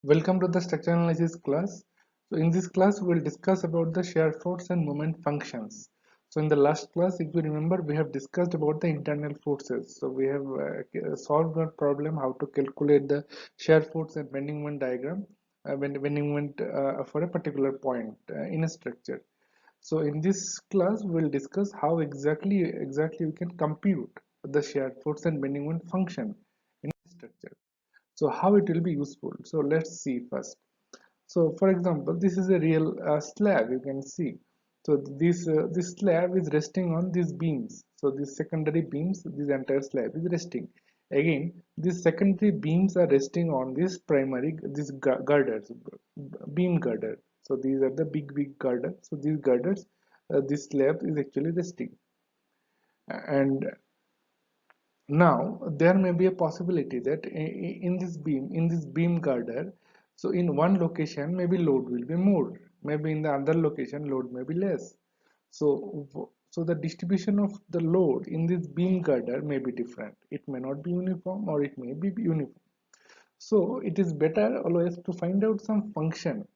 Welcome to the structure analysis class. So in this class we will discuss about the shear force and moment functions. So in the last class, if you remember, we have discussed about the internal forces. So we have solved one problem how to calculate the shear force and bending moment diagram bending moment for a particular point in a structure. So in this class we will discuss how exactly we can compute the shear force and bending moment function in a structure. So how it will be useful? So let's see first. So for example, this is a real slab, you can see. So this slab is resting on these beams. So these secondary beams, this entire slab is resting. Again, these secondary beams are resting on this primary, these girders, beam girder. So these are the big girders. So these girders, this slab is actually resting. And now there may be a possibility that in this beam girder, so in one location maybe load will be more, maybe in the other location load may be less. So the distribution of the load in this beam girder may be different. It may not be uniform or it may be uniform. So it is better always to find out some function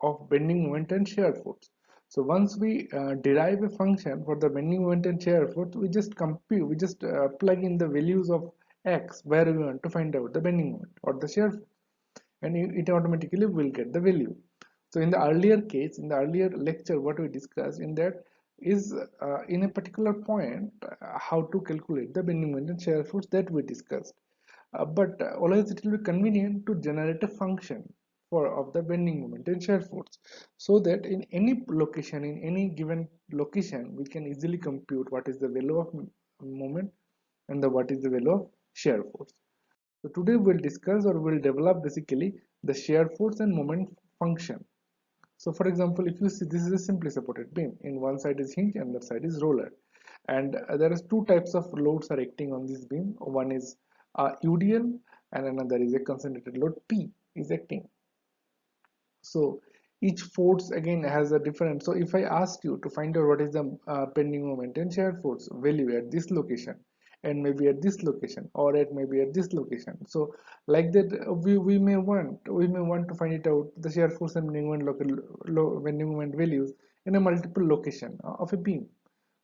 of bending moment and shear force. So once we derive a function for the bending moment and shear force, we just compute, we just plug in the values of x where we want to find out the bending moment or the shear force, and it automatically will get the value. So in the earlier case, in the earlier lecture, what we discussed in that is in a particular point how to calculate the bending moment and shear force that we discussed. But always it will be convenient to generate a function for of the bending moment and shear force, so that in any location, in any given location, we can easily compute what is the value of moment and what is the value of shear force. So today we'll discuss or we'll develop basically the shear force and moment function. So for example, if you see, this is a simply supported beam. In one side is hinge and the other side is roller. And there is two types of loads are acting on this beam. One is UDL and another is a concentrated load P is acting. So each force again has a different. So if I ask you to find out what is the bending moment and shear force value at this location, and maybe at this location, or at maybe at this location, so like that we may want to find it out the shear force and bending moment bending moment values in a multiple location of a beam.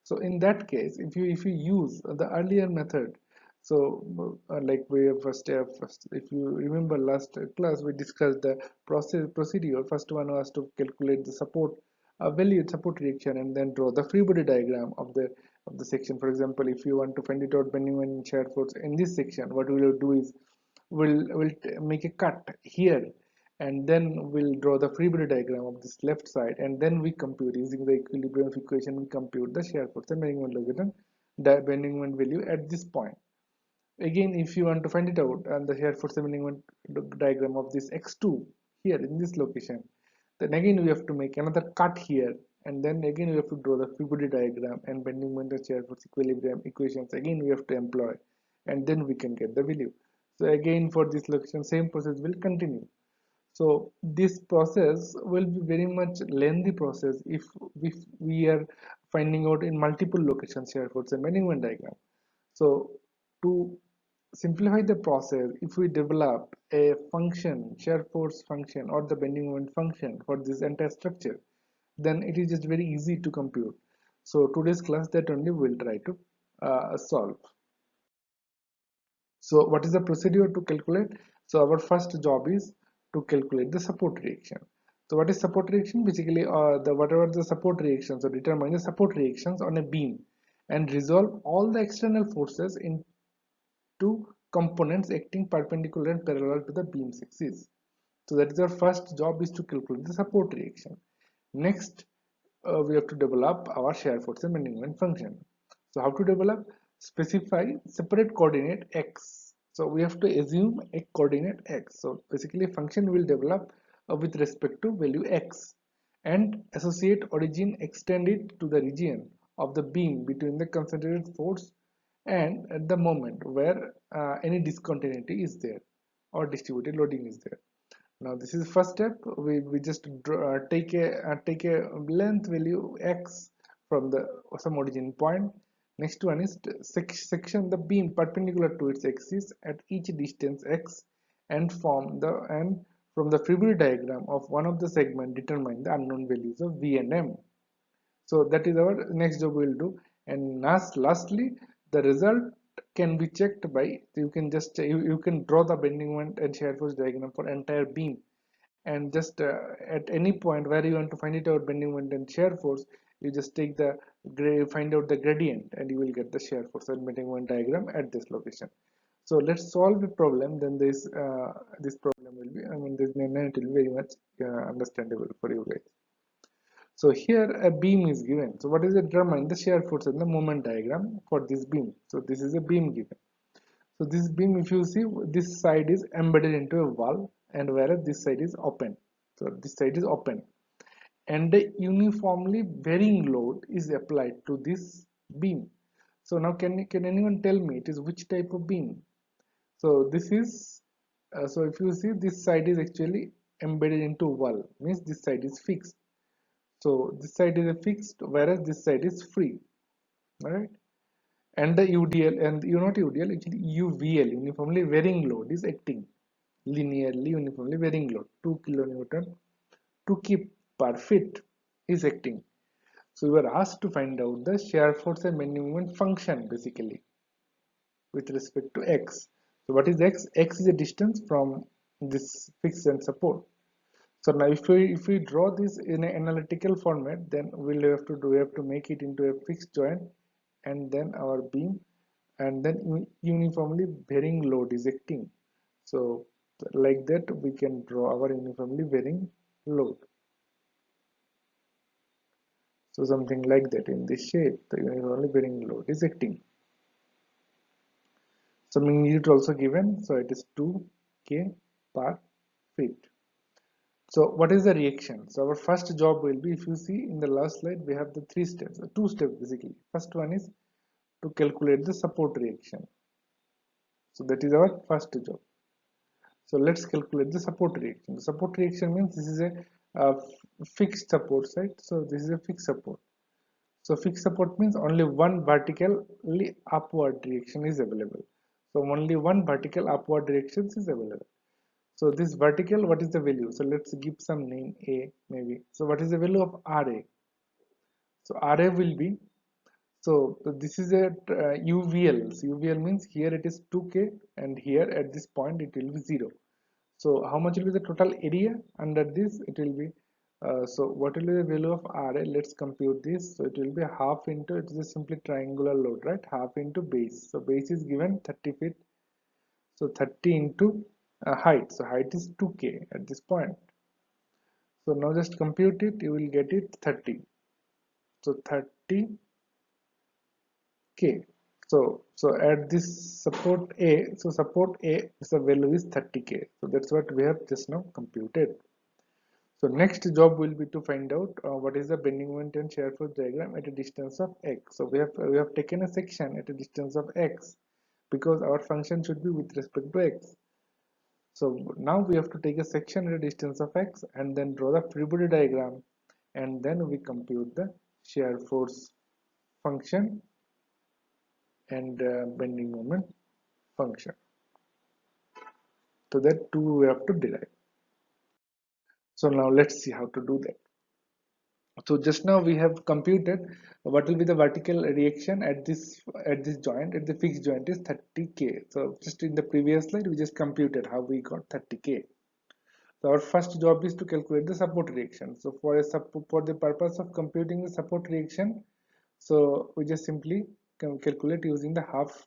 So in that case, if you use the earlier method, so like we have first, if you remember last class, we discussed the procedure. First one was to calculate the support value support reaction and then draw the free body diagram of the section. For example, if you want to find it out bending moment shear force in this section, what we will do is we'll make a cut here, and then we'll draw the free body diagram of this left side, and then we compute using the equilibrium equation. We compute the shear force and bending moment logarithm, the bending moment value at this point. Again, if you want to find it out and the shear force and bending moment diagram of this x2 here in this location, then again we have to make another cut here, and then again we have to draw the free body diagram and bending moment and shear force equilibrium equations again we have to employ, and then we can get the value. So again for this location same process will continue. So this process will be very much lengthy process if we are finding out in multiple locations here for the bending moment diagram. So to simplify the process, if we develop a function, shear force function or the bending moment function for this entire structure, then it is just very easy to compute. So today's class that only we'll try to solve. So what is the procedure to calculate? So our first job is to calculate the support reaction. So what is support reaction? Basically, the whatever the support reactions, or determine the support reactions on a beam and resolve all the external forces into components acting perpendicular and parallel to the beam's axis. So that is our first job, is to calculate the support reaction. Next, we have to develop our shear force and bending moment function. So how to develop? Specify separate coordinate x. So we have to assume a coordinate x. So basically a function will develop with respect to value x, and associate origin, extend it to the region of the beam between the concentrated force and at the moment where any discontinuity is there or distributed loading is there. Now this is first step. We just take a length value x from the some origin point. Next one is section the beam perpendicular to its axis at each distance x, and from the Fibry diagram of one of the segment determine the unknown values of V and M. So that is our next job we'll do. And lastly, the result can be checked by, you can just you can draw the bending moment and shear force diagram for entire beam, and just at any point where you want to find it out bending moment and shear force, you just take the find out the gradient and you will get the shear force and bending moment diagram at this location. So let's solve the problem. Then this problem will be, I mean, this it will be very much understandable for you guys. So here a beam is given. So what is the determine the shear force and the moment diagram for this beam? So this is a beam given. So this beam, if you see, this side is embedded into a wall, and whereas this side is open. So this side is open, and the uniformly varying load is applied to this beam. So now can anyone tell me it is which type of beam? So this is so if you see, this side is actually embedded into wall, means this side is fixed. So this side is a fixed, whereas this side is free. All right. And the UDL, and you not UDL, actually UVL, uniformly varying load, is acting linearly uniformly varying load, 2 kilonewton to keep per feet is acting. So we were asked to find out the shear force and bending moment function basically with respect to x. So what is x? X is a distance from this fixed and support. So now if we draw this in an analytical format, then we have to make it into a fixed joint, and then our beam, and then uniformly varying load is acting. So like that we can draw our uniformly varying load. So something like that in this shape, the uniformly varying load is acting. So magnitude also given, so it is 2k per feet. So what is the reaction? So our first job will be, if you see in the last slide, we have the three steps, two steps basically. First one is to calculate the support reaction. So that is our first job. So let's calculate the support reaction. The support reaction means this is a fixed support, right? So this is a fixed support. So fixed support means only one vertically upward reaction is available. So only one vertical upward direction is available. So this vertical, what is the value? So let's give some name A maybe. So what is the value of RA? So RA will be, so this is a UVL. So UVL means here it is 2K and here at this point it will be 0. So how much will be the total area under this? It will be, so what will be the value of RA? Let's compute this. So it will be half into, it is a simply triangular load, right? Half into base. So base is given 30 feet. So 30 into height. So height is 2K at this point. So now just compute it, you will get it 30. So 30K. So at this support A, so support A is the value is 30K. So that's what we have just now computed. So next job will be to find out what is the bending moment and shear force diagram at a distance of x. So we have taken a section at a distance of x because our function should be with respect to x. So now we have to take a section at a distance of x and then draw the free body diagram, and then we compute the shear force function and bending moment function. So that two we have to derive. So now let's see how to do that. So just now we have computed what will be the vertical reaction at this joint, at the fixed joint is 30K. So just in the previous slide we just computed how we got 30K. So our first job is to calculate the support reaction. So for the purpose of computing the support reaction, so we just simply calculate using the half.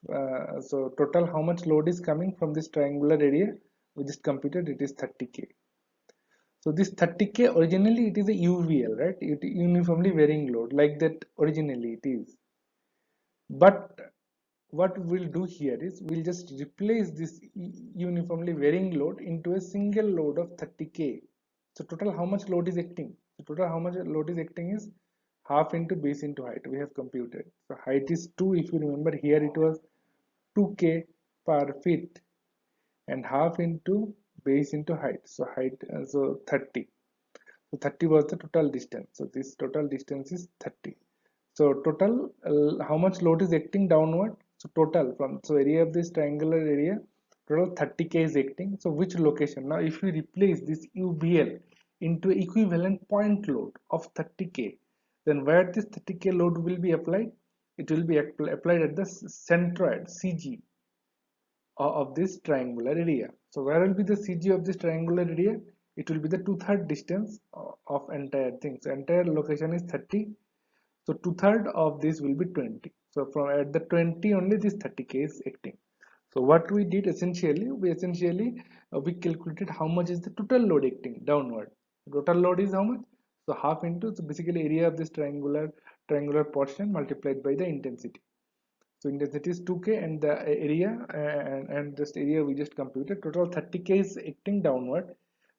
So total how much load is coming from this triangular area, we just computed it is 30K. So this 30K originally it is a UVL, right? It uniformly varying load, like that originally it is. But what we'll do here is we'll just replace this uniformly varying load into a single load of 30K. So total how much load is acting? So total how much load is acting is half into base into height. We have computed. So height is 2. If you remember, here it was 2K per feet, and half into base into height. So height, so 30. So 30 was the total distance. So this total distance is 30. So total how much load is acting downward? So total from, so area of this triangular area, Total 30k is acting. So which location? Now if we replace this UVL into equivalent point load of 30k, then where this 30k load will be applied? It will be applied at the centroid CG of this triangular area. So where will be the CG of this triangular area? It will be the 2/3 distance of entire thing. So entire location is 30. So 2/3 of this will be 20. So from at the 20 only this 30k is acting. So what we did essentially, we calculated how much is the total load acting downward. Total load is how much? So half into, so basically area of this triangular portion multiplied by the intensity. So intensity is 2k and the area and just area we just computed. Total 30k is acting downward.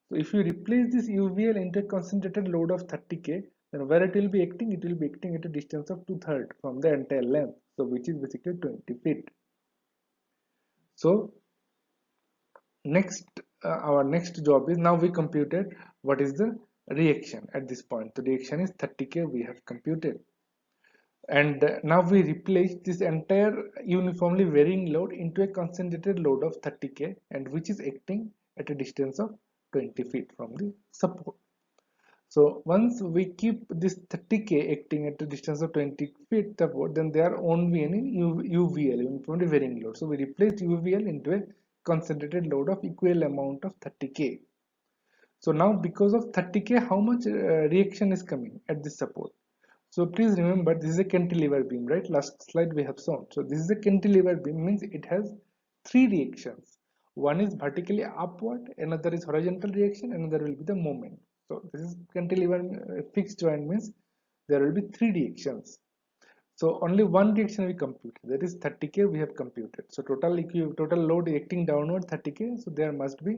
So if you replace this UVL into a concentrated load of 30k, then where it will be acting? It will be acting at a distance of 2/3 from the entire length. So which is basically 20 feet. So next, our next job is, now we computed what is the reaction at this point. The reaction is 30k we have computed. And now we replace this entire uniformly varying load into a concentrated load of 30k, and which is acting at a distance of 20 feet from the support. So once we keep this 30k acting at a distance of 20 feet support, then they are only in UVL, uniformly varying load. So we replaced UVL into a concentrated load of equal amount of 30k. So now because of 30k, how much reaction is coming at this support? So please remember, this is a cantilever beam, right? Last slide we have shown. So this is a cantilever beam, means it has three reactions. One is vertically upward, another is horizontal reaction, another will be the moment. So this is cantilever fixed joint, means there will be three reactions. So only one reaction we compute, that is 30k we have computed. So total load acting downward 30k. So there must be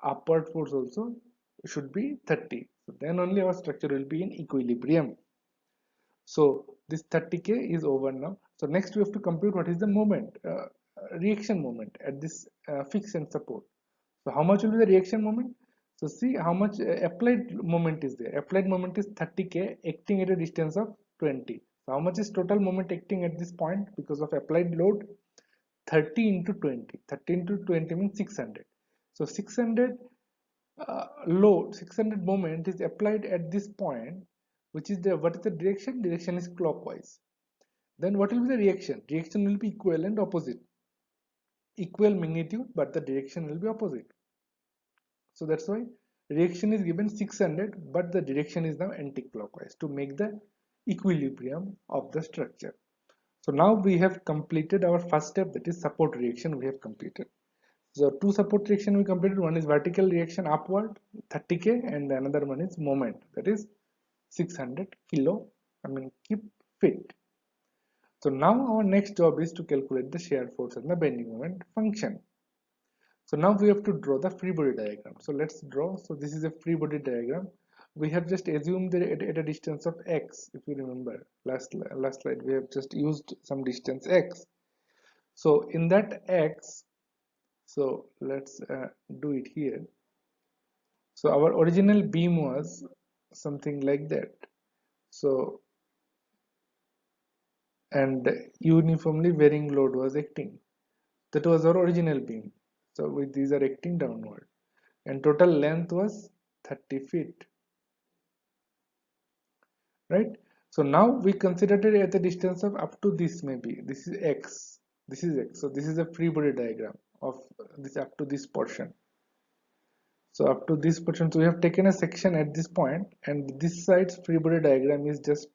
upward force also should be 30. So then only our structure will be in equilibrium. So this 30k is over now. So next we have to compute what is the moment, reaction moment at this fixed and support. So how much will be the reaction moment? So see how much applied moment is there. Applied moment is 30k acting at a distance of 20. So how much is total moment acting at this point because of applied load? 30 into 20. 30 into 20 means 600. So 600 load, 600 moment is applied at this point, which is the, what is the direction? Direction is clockwise. Then what will be the reaction? Reaction will be equal and opposite. Equal magnitude, but the direction will be opposite. So that's why reaction is given 600, but the direction is now anti-clockwise to make the equilibrium of the structure. So now we have completed our first step, that is support reaction we have completed. So two support reaction we completed. One is vertical reaction upward 30k, and the another one is moment, that is 600 keep feet. So now our next job is to calculate the shear force and the bending moment function. So now we have to draw the free body diagram. So let's draw. So this is a free body diagram. We have just assumed that at a distance of x. If you remember last slide, we have just used some distance x. So in that x, so let's do it here. So our original beam was something like that. So and uniformly varying load was acting. That was our original beam. So with these are acting downward, and total length was 30 feet, right? So now we considered it at the distance of up to this, maybe this is x, this is x. So this is a free body diagram of this up to this portion. So up to this portion, so we have taken a section at this point, and this side's free body diagram is just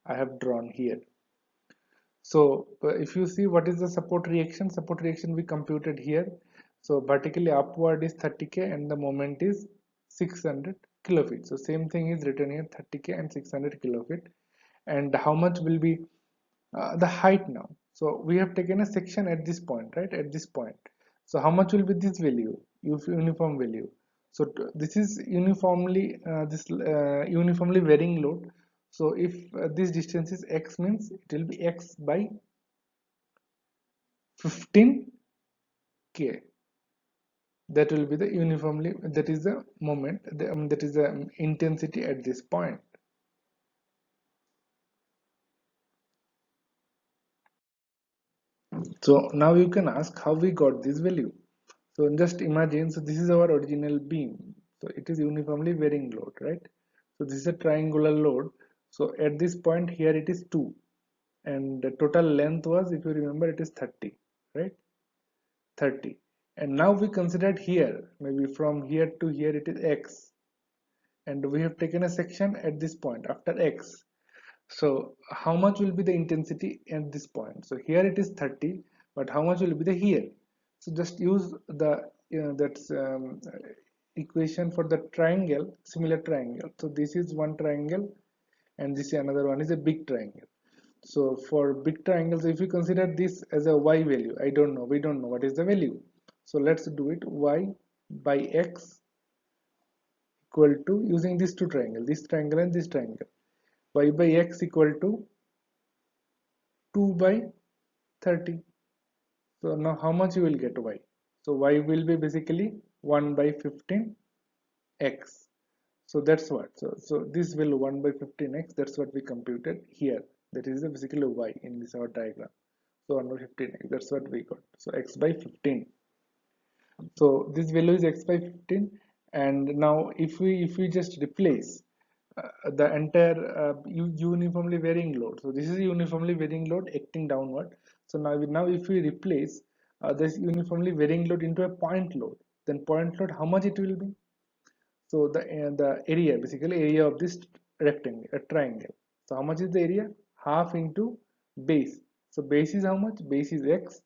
I have drawn here. So if you see what is the support reaction we computed here. So vertically upward is 30k and the moment is 600 kilofeet. So same thing is written here, 30k and 600 kilofeet. And how much will be the height now? So we have taken a section at this point, right? At this point. So how much will be this value? Uniform value. So this is uniformly uniformly varying load. So if this distance is x, means it will be x by 15k. That will be the uniformly, that is the moment, that is the intensity at this point. So now you can ask how we got this value. So just imagine, so this is our original beam, so it is uniformly varying load, right? So this is a triangular load. So at this point here it is 2, and the total length was, if you remember, it is 30, right? 30. And now we considered here, maybe from here to here it is x, and we have taken a section at this point after x. So how much will be the intensity at this point? So here it is 30, but how much will be the here? So just use the that's equation for the triangle, similar triangle. So this is one triangle, and this is another one is a big triangle. So for big triangles, if you consider this as a y value, I don't know, we don't know what is the value. So let's do it. Y by x equal to, using these two triangles, this triangle and this triangle, y by x equal to 2 by 30. So now how much you will get y? So y will be basically 1 by 15 x. So that's what. So this will 1 by 15x. That's what we computed here. That is basically y in this our diagram. So 1 by 15x. That's what we got. So x by 15. So this value is x by 15. And now if we just replace the entire uniformly varying load. So this is uniformly varying load acting downward. So now if we replace this uniformly varying load into a point load, then point load, how much it will be? So the area, basically area of this rectangle, a triangle. So how much is the area? Half into base. So base is how much? Base is x.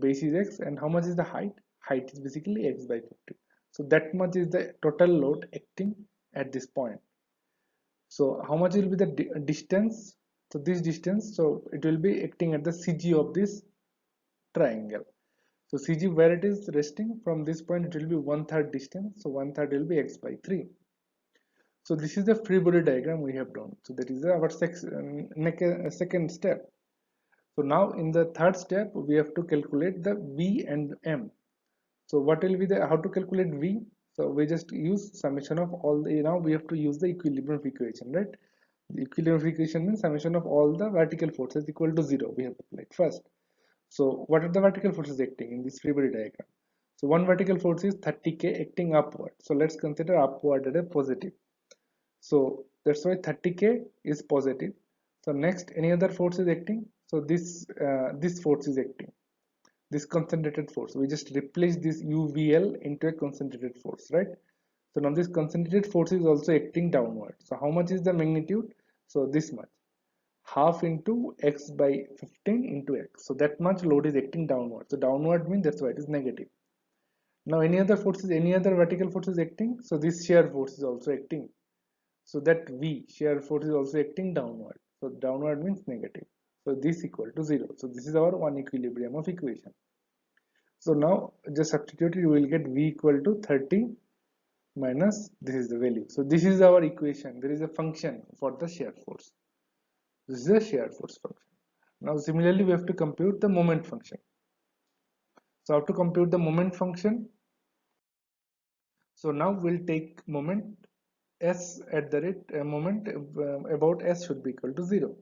Base is x, and how much is the height? Height is basically x by 50. So that much is the total load acting at this point. So how much will be the distance? So this distance, so it will be acting at the CG of this triangle. So CG, where it is resting from this point, it will be 1/3 distance. So 1/3 will be x by 3. So this is the free body diagram we have done. So that is our second step. So now in the third step, we have to calculate the V and M. So what will be the, how to calculate V? So we just use summation of all the, now we have to use the equilibrium equation, right? The equilibrium equation means summation of all the vertical forces equal to 0. We have applied first. So what are the vertical forces acting in this free body diagram? So one vertical force is 30k acting upward. So let's consider upward as a positive. So that's why 30k is positive. So next, any other force is acting. So this force is acting. This concentrated force. We just replace this UVL into a concentrated force, right? So now this concentrated force is also acting downward. So how much is the magnitude? So this much. Half into x by 15 into x. So that much load is acting downward. So downward means that's why it is negative. Now any other forces, any other vertical force is acting. So this shear force is also acting. So that V, shear force, is also acting downward. So downward means negative. So this equal to 0. So this is our one equilibrium of equation. So now just substitute it, you will get V equal to 30 minus this is the value. So this is our equation. There is a function for the shear force. This is a shear force function. Now similarly we have to compute the moment function. So how to compute the moment function? So now we'll take moment s at the rate moment about s should be equal to 0.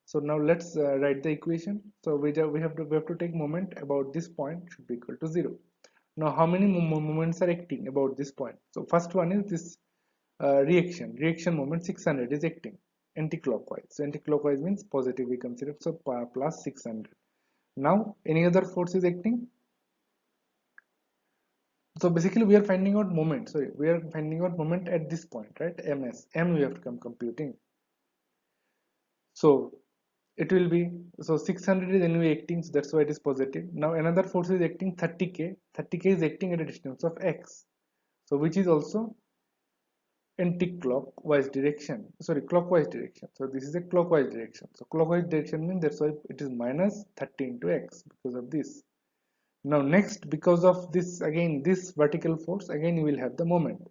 So now let's write the equation. So we have to take moment about this point should be equal to 0. Now how many moments are acting about this point? So first one is this reaction moment 600 is acting anti-clockwise. So anti-clockwise means positive we consider, so plus 600. Now any other force is acting. So basically we are finding out moment, sorry, we are finding out moment at this point, right? M we have to come computing. So it will be, so 600 is anyway acting, so that's why it is positive. Now another force is acting 30k. 30k is acting at a distance of x, so which is also anti-clockwise direction, sorry, clockwise direction. So this is a clockwise direction. So clockwise direction means that's why it is minus 30 into x because of this. Now next, because of this, again this vertical force, again you will have the moment,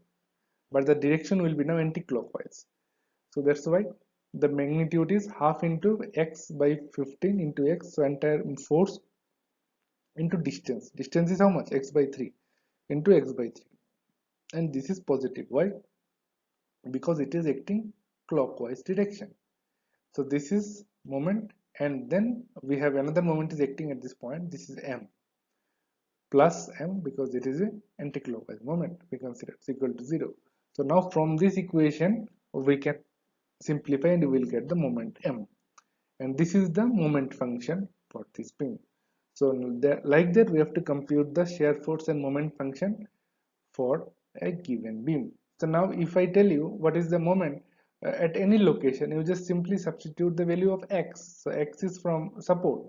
but the direction will be now anti-clockwise. So that's why the magnitude is half into x by 15 into x. So entire force into distance. Distance is how much? X by 3 into x by 3. And this is positive. Why? Because it is acting clockwise direction. So this is moment, and then we have another moment is acting at this point. This is m. plus m because it is a anticlockwise moment. We consider it's equal to 0. So now from this equation we can simplify and we will get the moment m, and this is the moment function for this beam. So like that we have to compute the shear force and moment function for a given beam. So now if I tell you what is the moment at any location, you just simply substitute the value of x. So x is from support.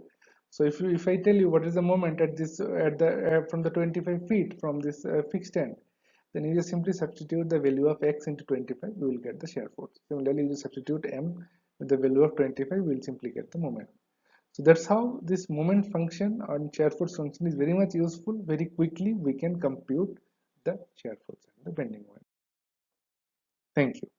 So if I tell you what is the moment at this at the from the 25 feet from this fixed end, then you just simply substitute the value of x into 25, you will get the shear force. Similarly, you substitute m with the value of 25, we will simply get the moment. So that's how this moment function and shear force function is very much useful. Very quickly we can compute the shear force and the bending moment. Thank you.